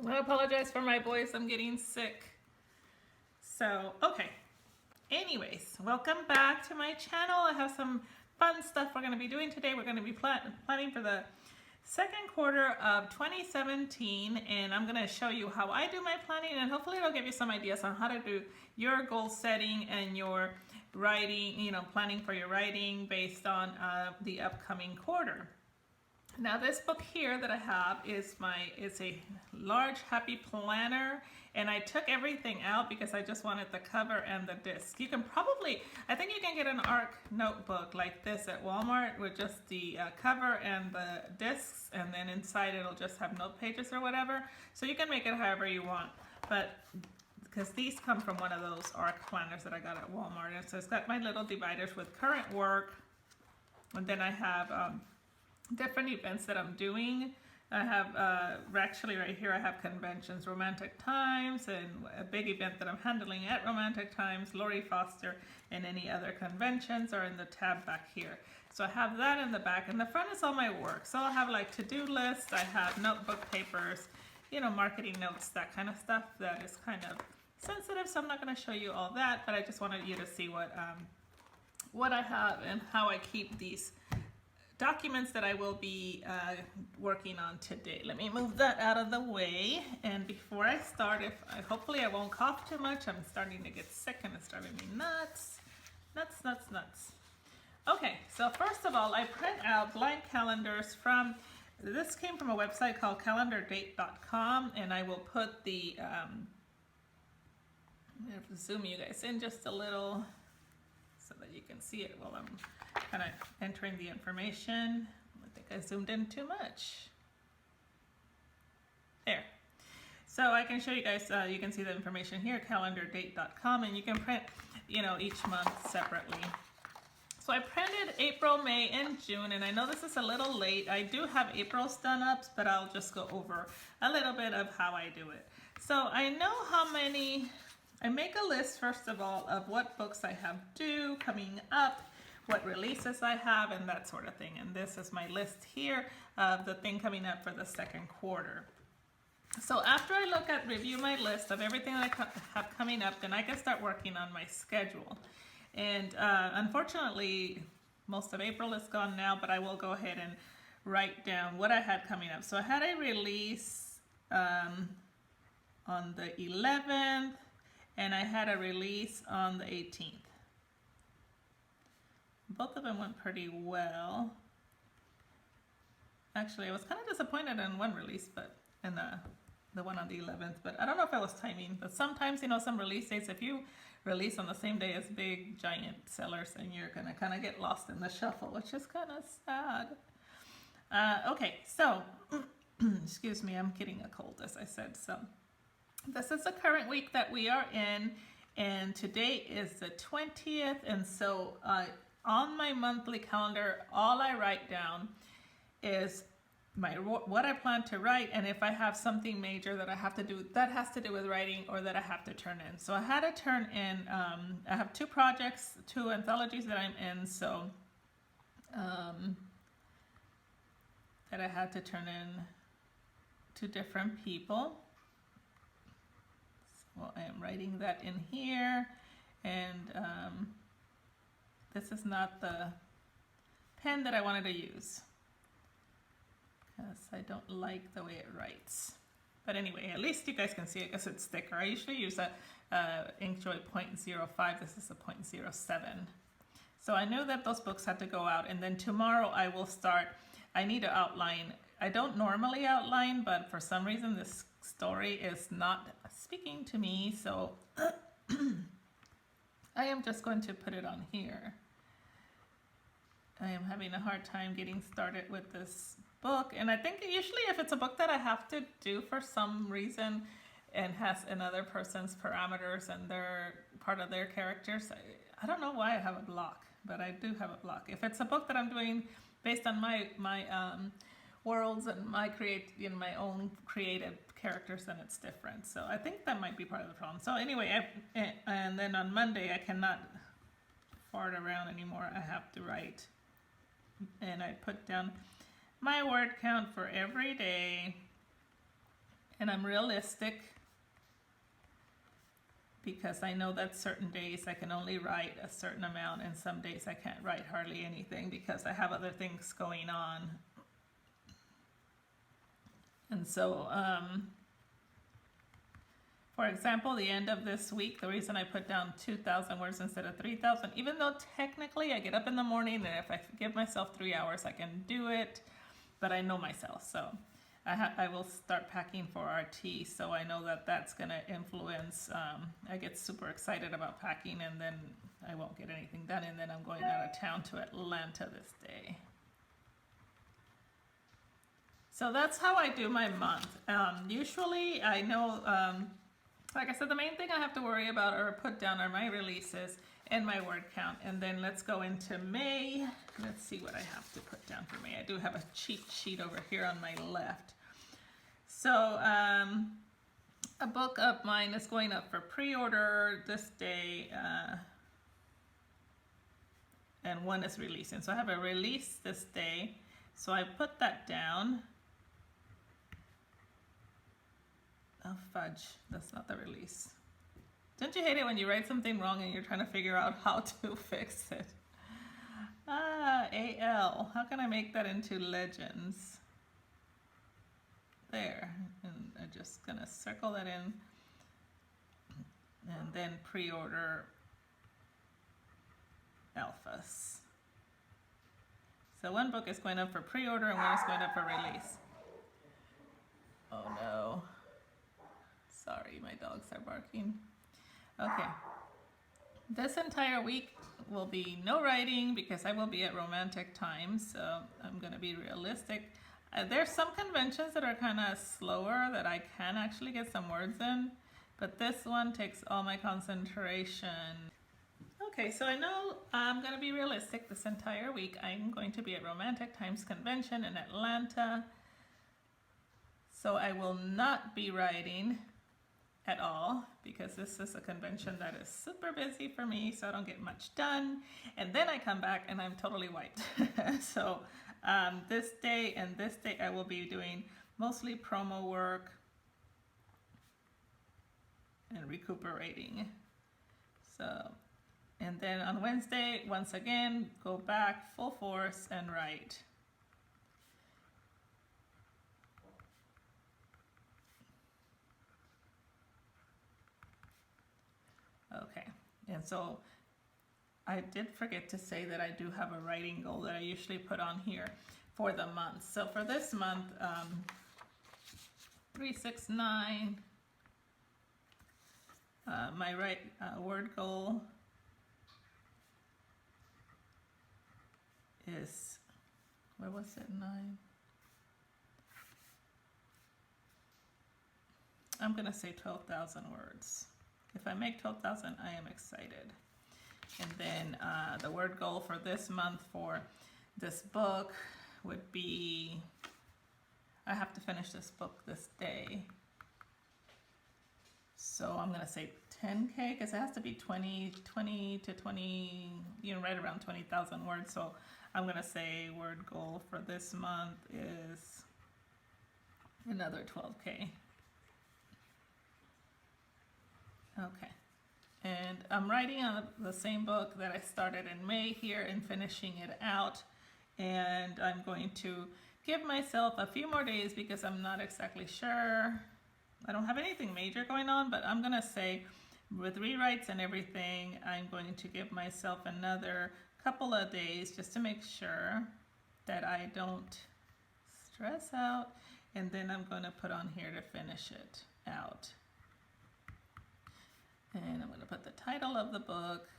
I apologize for my voice. I'm getting sick. So, okay. Anyways, welcome back to my channel. I have some fun stuff we're going to be doing today. We're going to be planning for the second quarter of 2017, and I'm going to show you how I do my planning, and hopefully it'll give you some ideas on how to do your goal setting and your writing, planning for your writing based on the upcoming quarter. Now this book here that I have is a large happy planner, and I took everything out because I just wanted the cover and the disc. You can probably, I think you can get an ARC notebook like this at Walmart with just the cover and the discs, and then inside it'll just have note pages or whatever. So you can make it however you want, but because these come from one of those ARC planners that I got at Walmart. And so it's got my little dividers with current work, and then I have different events that I'm doing. I have actually right here I have conventions, Romantic Times, and a big event that I'm handling at Romantic Times, Lori Foster, and any other conventions are in the tab back here. So I have that in the back, and the front is all my work. So I'll have like to-do lists, I have notebook papers, marketing notes, that kind of stuff that is kind of sensitive, so I'm not going to show you all that, but I just wanted you to see what I have and how I keep these documents that I will be working on today. Let me move that out of the way. And before I start, hopefully I won't cough too much. I'm starting to get sick and it's driving me nuts. Nuts. Okay, so first of all, I print out blank calendars this came from a website called calendardate.com, and I will put the, I'm going to zoom you guys in just a little so that you can see it while I'm kind of entering the information. I think I zoomed in too much. There. So I can show you guys, you can see the information here, calendardate.com, and you can print, each month separately. So I printed April, May, and June, and I know this is a little late. I do have April's done up, but I'll just go over a little bit of how I do it. So I know I make a list, first of all, of what books I have due, coming up, what releases I have, and that sort of thing. And this is my list here of the thing coming up for the second quarter. So after I review my list of everything that I have coming up, then I can start working on my schedule. And unfortunately, most of April is gone now, but I will go ahead and write down what I had coming up. So I had a release on the 11th, and I had a release on the 18th. Both of them went pretty well. Actually, I was kind of disappointed in one release, but in the one on the 11th, but I don't know if it was timing. But sometimes, some release dates, if you release on the same day as big giant sellers, and you're gonna kind of get lost in the shuffle, which is kind of sad. Okay, so excuse me, I'm getting a cold, as I said. So this is the current week that we are in, and today is the 20th, and so on my monthly calendar, all I write down is what I plan to write, and if I have something major that I have to do that has to do with writing or that I have to turn in. So I had to turn in, I have 2 projects, 2 anthologies that I'm in, so that I had to turn in to different people. So I am writing that in here, and this is not the pen that I wanted to use, because I don't like the way it writes. But anyway, at least you guys can see it because it's thicker. I usually use a Inkjoy 0.05. This is a 0.07. So I knew that those books had to go out, and then tomorrow I will start. I need to outline. I don't normally outline, but for some reason this story is not speaking to me, so I am just going to put it on here. I am having a hard time getting started with this book, and I think usually if it's a book that I have to do for some reason and has another person's parameters and they're part of their characters, I don't know why I have a block, but I do have a block. If it's a book that I'm doing based on my worlds and my own creative characters, then it's different. So I think that might be part of the problem. So anyway, and then on Monday I cannot fart around anymore. I have to write, and I put down my word count for every day, And I'm realistic because I know that certain days I can only write a certain amount and some days I can't write hardly anything because I have other things going on. And so, for example, the end of this week, the reason I put down 2,000 words instead of 3,000, even though technically I get up in the morning and if I give myself 3 hours, I can do it, but I know myself. So I will start packing for RT, so I know that that's going to influence. I get super excited about packing and then I won't get anything done, and then I'm going out of town to Atlanta this day. So that's how I do my month. Usually I know, like I said, the main thing I have to worry about or put down are my releases and my word count. And then let's go into May. Let's see what I have to put down for May. I do have a cheat sheet over here on my left. So a book of mine is going up for pre-order this day, and one is releasing. So I have a release this day. So I put that down. Oh, fudge. That's not the release. Don't you hate it when you write something wrong and you're trying to figure out how to fix it? AL. How can I make that into legends? There. And I'm just going to circle that in. And then pre-order alphas. So one book is going up for pre-order and one is going up for release. Oh no. Sorry, my dogs are barking. Okay. This entire week will be no writing because I will be at Romantic Times, so I'm going to be realistic. There's some conventions that are kind of slower that I can actually get some words in, but this one takes all my concentration. Okay, so I know I'm going to be realistic this entire week. I'm going to be at Romantic Times Convention in Atlanta, so I will not be writing at all because this is a convention that is super busy for me, so I don't get much done. And then I come back and I'm totally wiped. So this day and this day I will be doing mostly promo work and recuperating. So, and then on Wednesday, once again, go back full force and write. Okay, and so I did forget to say that I do have a writing goal that I usually put on here for the month. So for this month, 369, my word goal is, where was it, 9? I'm gonna say 12,000 words. If I make 12,000, I am excited. And then the word goal for this month for this book would be, I have to finish this book this day. So I'm going to say 10K because it has to be 20 to 20, right around 20,000 words. So I'm going to say word goal for this month is another 12K. Okay, and I'm writing on the same book that I started in May here and finishing it out, and I'm going to give myself a few more days because I'm not exactly sure. I don't have anything major going on, but I'm gonna say with rewrites and everything, I'm going to give myself another couple of days just to make sure that I don't stress out, and then I'm going to put on here to finish it out. And I'm going to put the title of the book.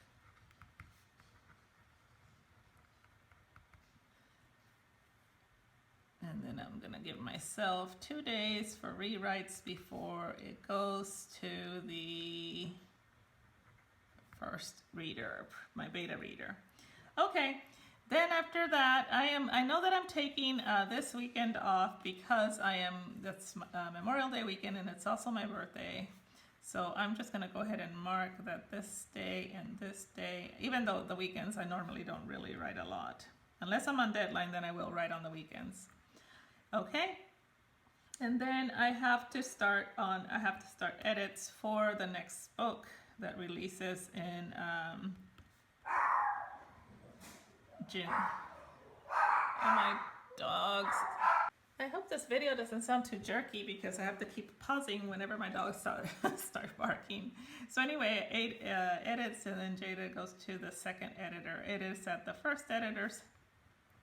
And then I'm going to give myself 2 days for rewrites before it goes to the first reader, my beta reader. Okay, then after that, I know that I'm taking this weekend off because that's Memorial Day weekend and it's also my birthday. So I'm just going to go ahead and mark that this day and this day, even though the weekends I normally don't really write a lot. Unless I'm on deadline, then I will write on the weekends. Okay? And then I have to start edits for the next book that releases in June. Oh, my dogs. I hope this video doesn't sound too jerky because I have to keep pausing whenever my dogs start barking. So anyway, 8 edits, and then Jada goes to the second editor. It is at the first editors,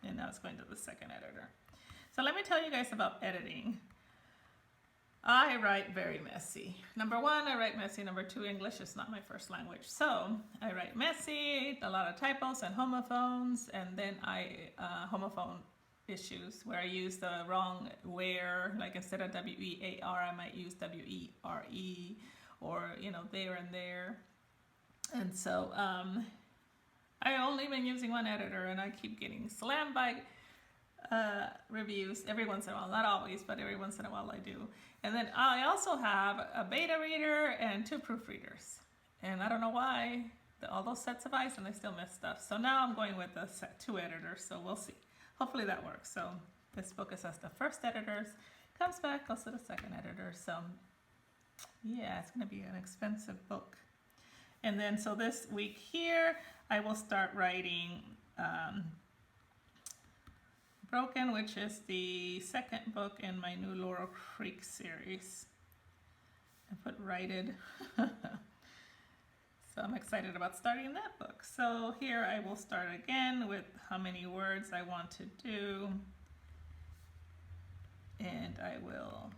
and now it's going to the second editor. So let me tell you guys about editing. I write very messy. Number one, I write messy. Number two, English is not my first language. So I write messy, a lot of typos and homophones, and then homophone issues where I use the wrong where, like instead of W-E-A-R, I might use W-E-R-E, or, you know, there and there. And so I only been using one editor, and I keep getting slammed by reviews every once in a while. Not always, but every once in a while I do. And then I also have a beta reader and 2 proofreaders. And I don't know why all those sets of eyes, and I still miss stuff. So now I'm going with the 2 editors, so we'll see. Hopefully that works. So this book is as the first editors, comes back, goes to the second editor. So yeah, it's going to be an expensive book. And then so this week here, I will start writing Broken, which is the second book in my new Laurel Creek series. I put righted. So I'm excited about starting that book. So here I will start again with how many words I want to do. And I will.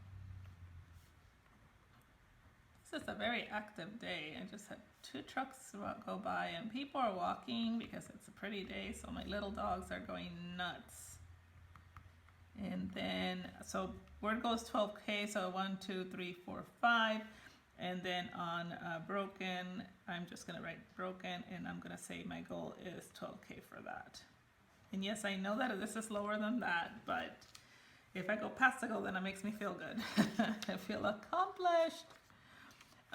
This is a very active day. I just had 2 trucks go by, and people are walking because it's a pretty day. So my little dogs are going nuts. And then, so word goes 12K, so 1, 2, 3, 4, 5. And then on Broken, I'm just gonna write Broken, and I'm gonna say my goal is 12K for that. And yes, I know that this is lower than that, but if I go past the goal, then it makes me feel good. I feel accomplished.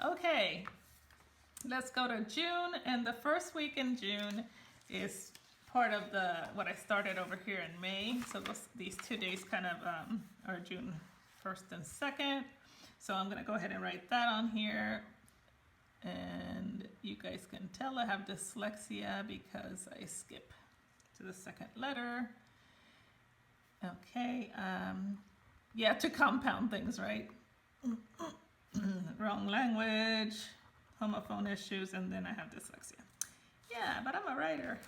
Okay, let's go to June, and the first week in June is part of what I started over here in May. So these 2 days kind of are June 1st and 2nd. So I'm gonna go ahead and write that on here. And you guys can tell I have dyslexia because I skip to the second letter. Okay, yeah, to compound things, right? Wrong language, homophone issues, and then I have dyslexia. Yeah, but I'm a writer.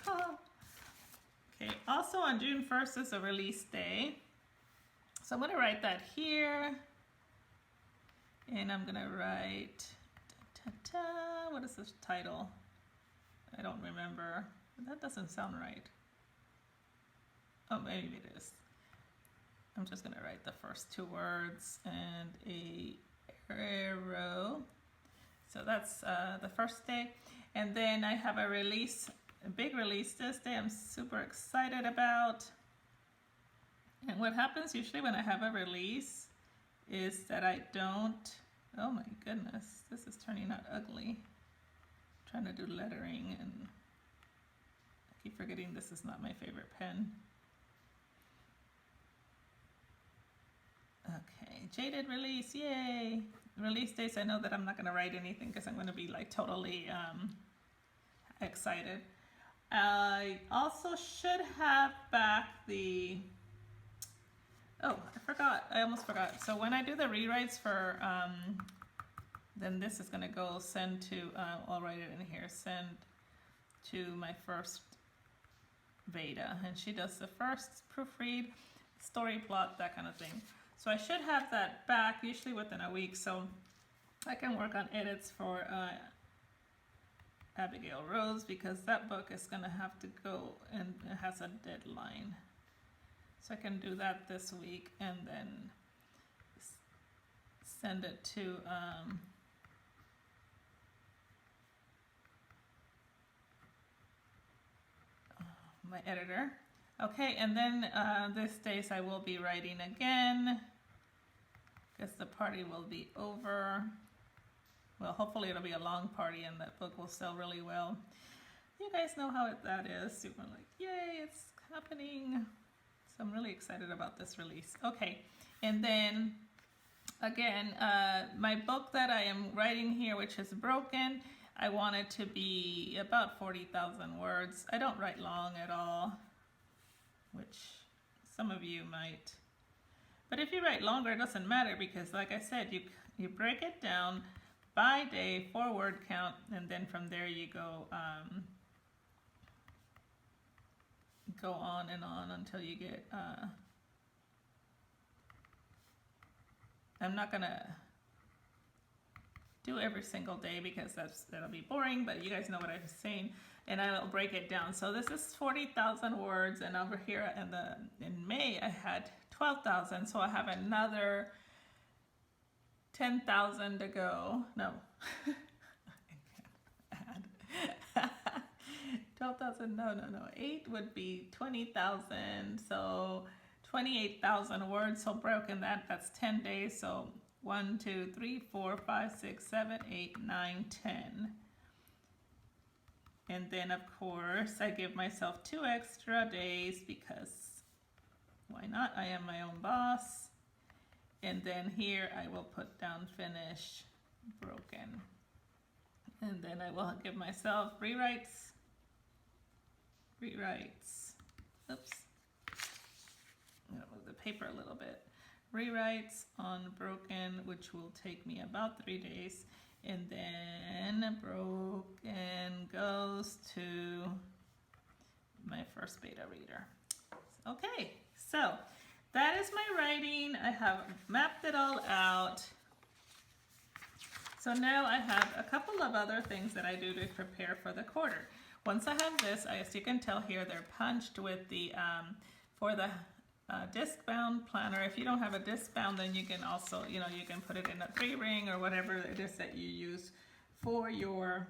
Okay, also on June 1st is a release day. So I'm gonna write that here. And I'm gonna write, what is this title? I don't remember. That doesn't sound right. Oh, maybe it is. I'm just gonna write the first 2 words and a arrow. So that's the first day. And then I have a big release this day I'm super excited about. And what happens usually when I have a release is that I don't, oh my goodness, this is turning out ugly. I'm trying to do lettering and I keep forgetting this is not my favorite pen. Okay, Jaded release, yay! Release dates, I know that I'm not gonna write anything because I'm gonna be like totally excited. I also should have back the, oh, I almost forgot. So when I do the rewrites for, then this is gonna go send to, I'll write it in here, send to my first beta. And she does the first proofread, story plot, that kind of thing. So I should have that back usually within a week, so I can work on edits for Abigail Rose, because that book is gonna have to go and it has a deadline. So I can do that this week and then send it to my editor. Okay, and then these days I will be writing again. Guess the party will be over. Well, hopefully it'll be a long party and that book will sell really well. You guys know how that is. You're like, yay, it's happening. So I'm really excited about this release. Okay, and then Again, my book that I am writing here, which is Broken, I want it to be about 40,000 words. I don't write long at all, which some of you might. But if you write longer, it doesn't matter because, like I said, you break it down by day for word count, and then from there you go on and on until you get. I'm not gonna do every single day because that'll be boring, but you guys know what I was saying, and I will break it down. So this is 40,000 words, and over here in May I had 12,000, so I have another 10,000 to go. No, 12,000. No. 8 would be 20,000. So 28,000 words. So broken that's 10 days. So 1, 2, 3, 4, 5, 6, 7, 8, 9, 10. And then of course I give myself 2 extra days because why not? I am my own boss. And then here I will put down finish broken. And then I will give myself rewrites. Oops. I'm gonna move the paper a little bit. Rewrites on broken, which will take me about 3 days. And then broken goes to my first beta reader. Okay, so that is my writing. I have mapped it all out. So now I have a couple of other things that I do to prepare for the quarter. Once I have this, as you can tell here, they're punched with the, for the disc-bound planner. If you don't have a disc-bound, then you can also, you can put it in a 3-ring or whatever it is that you use for your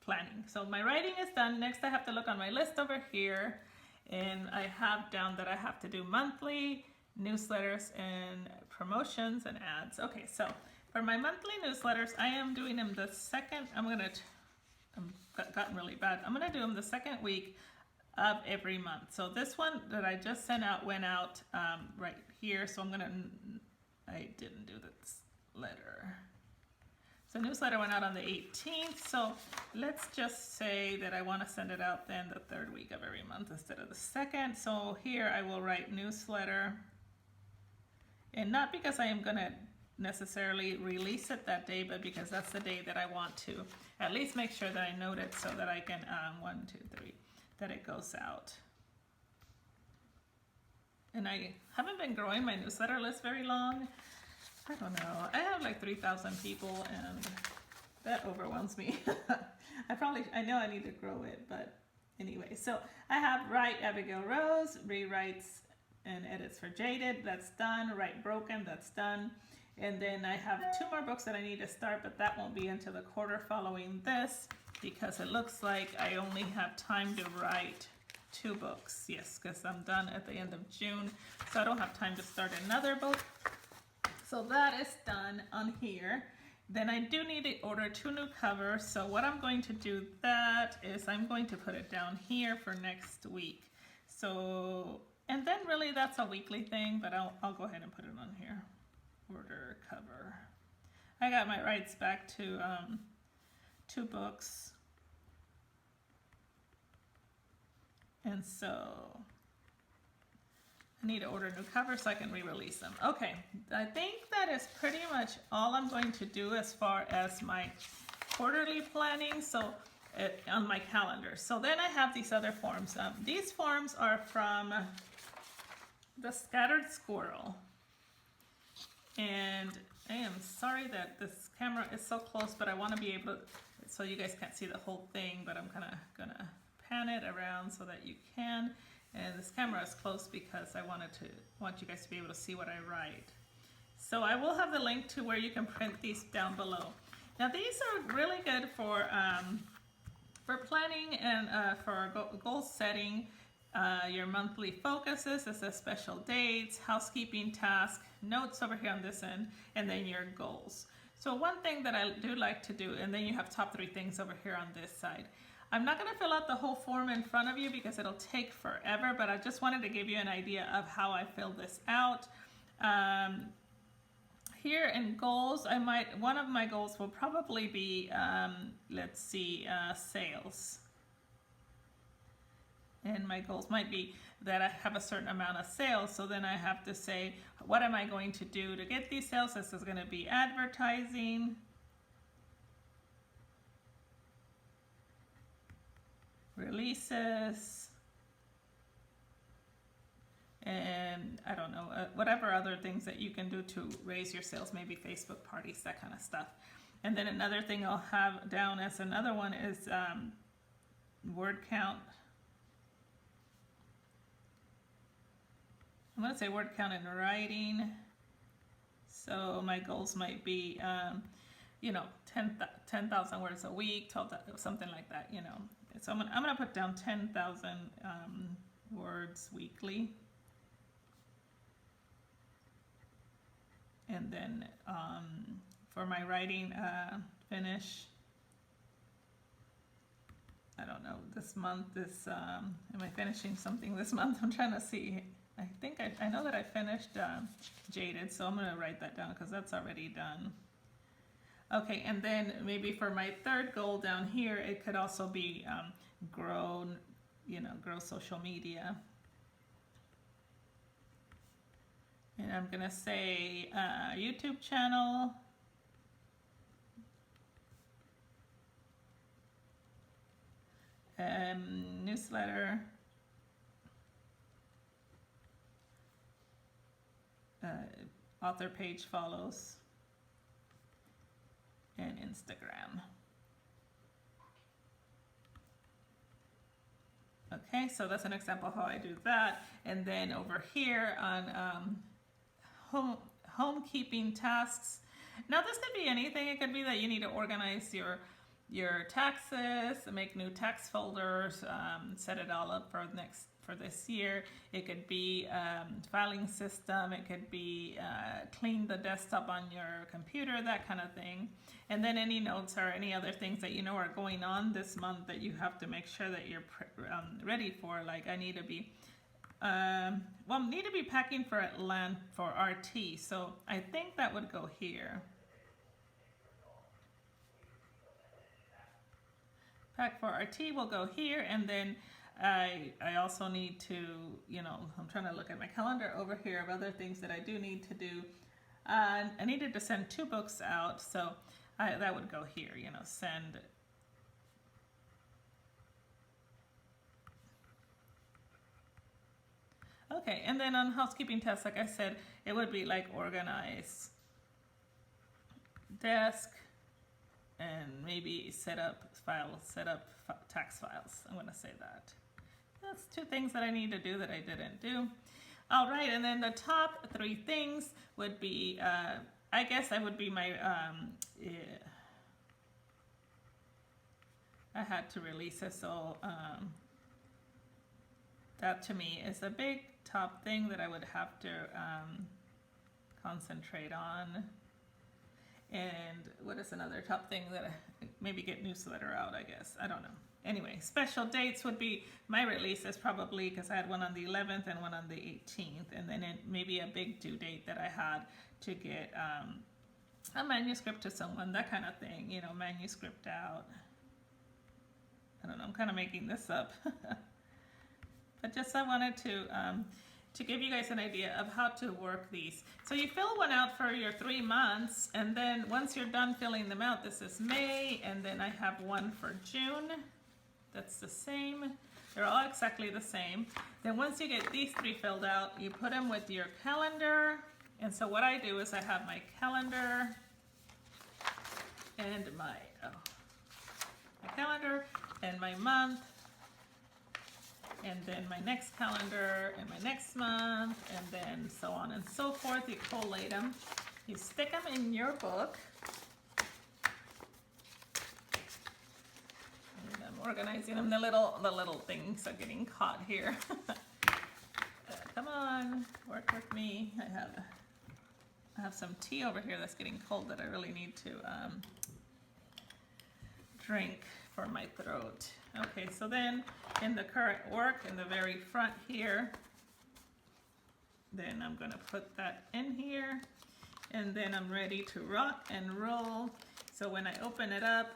planning. So my writing is done. Next, I have to look on my list over here, and I have down that I have to do monthly newsletters and promotions and ads. Okay, so for my monthly newsletters, I am doing them the second. I've gotten really bad. I'm gonna do them the second week of every month. So this one that I just sent out went out right here. So I didn't do this letter. So newsletter went out on the 18th. So let's just say that I want to send it out then the 3rd week of every month instead of the 2nd. So here I will write newsletter, and not because I am gonna necessarily release it that day, but because that's the day that I want to at least make sure that I note it so that I can 1, 2, 3 that it goes out. And I haven't been growing my newsletter list very long. I don't know, I have like 3,000 people and that overwhelms me. I know I need to grow it, but anyway. So I have Write Abigail Rose, rewrites and edits for Jaded, that's done. Write Broken, that's done. And then I have 2 more books that I need to start, but that won't be until the quarter following this because it looks like I only have time to write 2 books. Yes, because I'm done at the end of June, so I don't have time to start another book. So that is done on here. Then I do need to order 2 new covers. So what I'm going to do that is I'm going to put it down here for next week. So, and then really that's a weekly thing, but I'll go ahead and put it on here. Order cover. I got my rights back to 2 books, and so I need to order new covers so I can re-release them. Okay, I think that is pretty much all I'm going to do as far as my quarterly planning. So on my calendar. So then I have these other forms. These forms are from the Scattered Squirrel. And I am sorry that this camera is so close, but I want to be able to, so you guys can't see the whole thing, but I'm kind of gonna pan it around so that you can. And this camera is close because I want you guys to be able to see what I write. So I will have the link to where you can print these down below. Now these are really good for planning and for goal setting. Your monthly focuses, it says special dates, housekeeping task, notes over here on this end, and then your goals. So one thing that I do like to do, and then you have top 3 things over here on this side. I'm not going to fill out the whole form in front of you because it'll take forever, but I just wanted to give you an idea of how I fill this out. Here in goals, one of my goals will probably be, let's see, sales. And my goals might be that I have a certain amount of sales, so then I have to say, what am I going to do to get these sales? This is going to be advertising, releases, and I don't know, whatever other things that you can do to raise your sales, maybe Facebook parties, that kind of stuff. And then another thing I'll have down as another one is word count. I'm going to say word count in writing. So my goals might be, 10,000 words a week, 12,000, something like that, So I'm going to put down 10,000 words weekly. And then for my writing finish, I don't know, this month, am I finishing something this month? I'm trying to see. I think I know that I finished Jaded, so I'm going to write that down because that's already done. Okay, and then maybe for my third goal down here, it could also be grow social media. And I'm going to say YouTube channel. Newsletter. Author page follows. And Instagram. Okay, so that's an example of how I do that. And then over here on homekeeping tasks. Now this could be anything. It could be that you need to organize your taxes, make new tax folders, set it all up for this year. It could be filing system. It could be clean the desktop on your computer, that kind of thing. And then any notes or any other things that are going on this month that you have to make sure that you're ready for. Like I need to be need to be packing for Atlanta for RT. So I think that would go here. Pack for RT will go here, and then I also need to, I'm trying to look at my calendar over here of other things that I do need to do. I needed to send 2 books out, so that would go here, send. Okay, and then on housekeeping tasks, like I said, it would be like organize desk and maybe set up tax files. I'm going to say that. That's 2 things that I need to do that I didn't do. All right, and then the top 3 things would be, I guess I would be my, I had to release it, so that to me is a big top thing that I would have to concentrate on. And what is another top thing that maybe get newsletter out, I guess. I don't know. Anyway, special dates would be my releases probably, because I had one on the 11th and one on the 18th. And then maybe a big due date that I had to get a manuscript to someone, that kind of thing. Manuscript out. I don't know, I'm kind of making this up. But just I wanted to give you guys an idea of how to work these. So you fill one out for your 3 months, and then once you're done filling them out, this is May, and then I have one for June. That's the same. They're all exactly the same. Then once you get these 3 filled out, you put them with your calendar. And so what I do is I have my calendar and my calendar and my month, and then my next calendar and my next month, and then so on and so forth. You collate them, you stick them in your book, and I'm organizing them. The little things are getting caught here. Come on, work with me. I have some tea over here that's getting cold that I really need to drink for my throat. Okay, so then in the current work, in the very front here, Then I'm gonna put that in here, and then I'm ready to rock and roll. So when I open it up,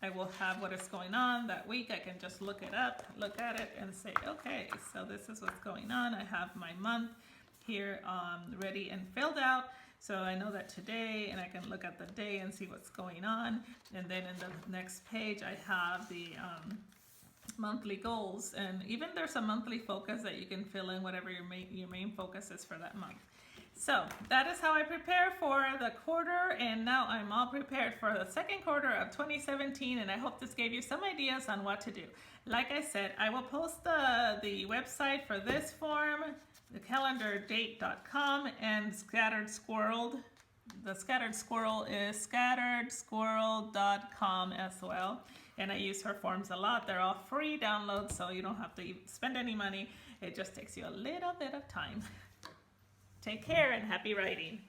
I will have what is going on that week. I can just look it up, look at it, and say, okay, so this is what's going on. I have my month here ready and filled out. So I know that today, and I can look at the day and see what's going on. And then in the next page, I have the monthly goals. And even there's a monthly focus that you can fill in whatever your main focus is for that month. So that is how I prepare for the quarter, and now I'm all prepared for the second quarter of 2017, and I hope this gave you some ideas on what to do. Like I said, I will post the website for this form, the calendardate.com, and Scattered Squirreled. The Scattered Squirrel is scatteredsquirrel.com as well, and I use her forms a lot. They're all free downloads, so you don't have to spend any money. It just takes you a little bit of time. Take care and happy writing.